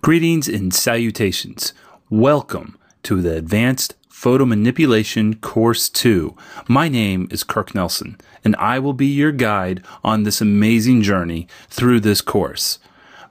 Greetings and salutations. Welcome to the Advanced Photo Manipulation Course 2. My name is Kirk Nelson, and I will be your guide on this amazing journey through this course.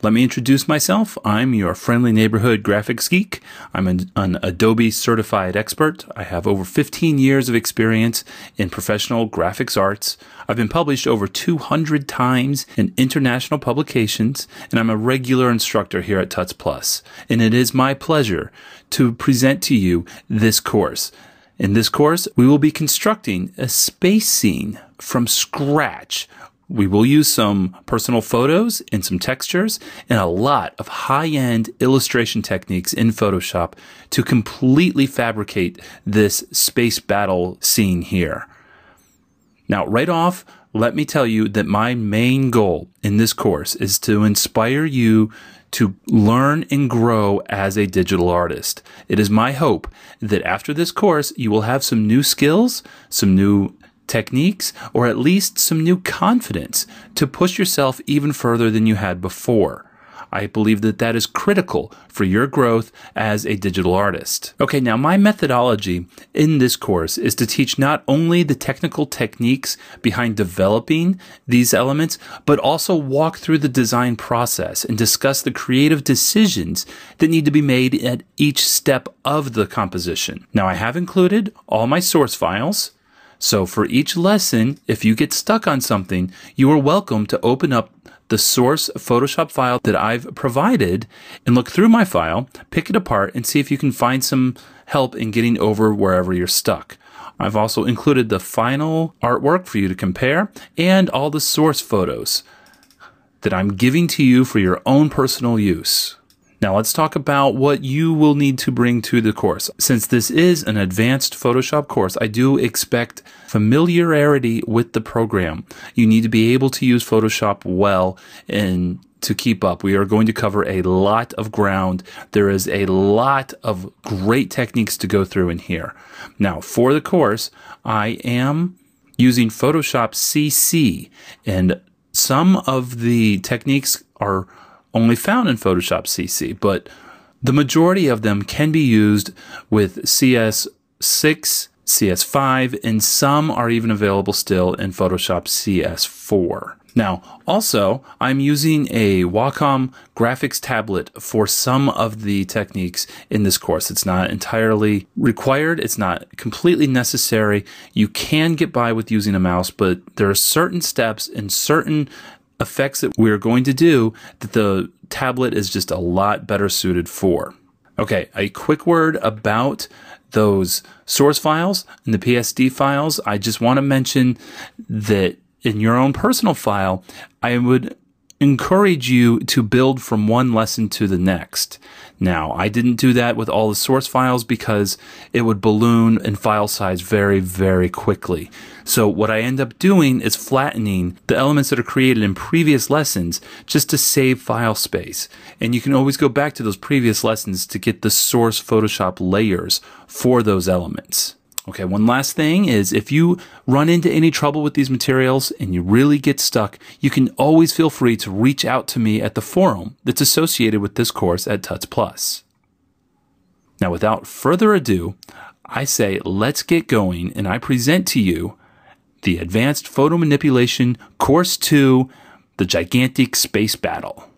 Let me introduce myself. I'm your friendly neighborhood graphics geek. I'm an Adobe certified expert. I have over 15 years of experience in professional graphics arts. I've been published over 200 times in international publications, and I'm a regular instructor here at Tuts Plus. And it is my pleasure to present to you this course. In this course, we will be constructing a space scene from scratch. We will use some personal photos and some textures and a lot of high-end illustration techniques in Photoshop to completely fabricate this space battle scene here. Now, right off, let me tell you that my main goal in this course is to inspire you to learn and grow as a digital artist. It is my hope that after this course, you will have some new skills, some new techniques, or at least some new confidence to push yourself even further than you had before. I believe that that is critical for your growth as a digital artist. Okay, now my methodology in this course is to teach not only the technical techniques behind developing these elements, but also walk through the design process and discuss the creative decisions that need to be made at each step of the composition. Now, I have included all my source files. So for each lesson, if you get stuck on something, you are welcome to open up the source Photoshop file that I've provided and look through my file, pick it apart, and see if you can find some help in getting over wherever you're stuck. I've also included the final artwork for you to compare and all the source photos that I'm giving to you for your own personal use. Now let's talk about what you will need to bring to the course. Since this is an advanced Photoshop course, I do expect familiarity with the program. You need to be able to use Photoshop well and to keep up. We are going to cover a lot of ground. There is a lot of great techniques to go through in here. Now for the course, I am using Photoshop CC, and some of the techniques are only found in Photoshop CC, but the majority of them can be used with CS6, CS5, and some are even available still in Photoshop CS4. Now, also, I'm using a Wacom graphics tablet for some of the techniques in this course. It's not entirely required. It's not completely necessary. You can get by with using a mouse, but there are certain steps and certain effects that we're going to do that the tablet is just a lot better suited for. Okay, a quick word about those source files and the PSD files. I just want to mention that in your own personal file, I would encourage you to build from one lesson to the next. Now, I didn't do that with all the source files because it would balloon in file size very, very quickly. So what I end up doing is flattening the elements that are created in previous lessons just to save file space. And you can always go back to those previous lessons to get the source Photoshop layers for those elements. Okay, one last thing is if you run into any trouble with these materials and you really get stuck, you can always feel free to reach out to me at the forum that's associated with this course at Tuts Plus. Now, without further ado, I say let's get going, and I present to you the Advanced Photo Manipulation Course 2, The Gigantic Space Battle.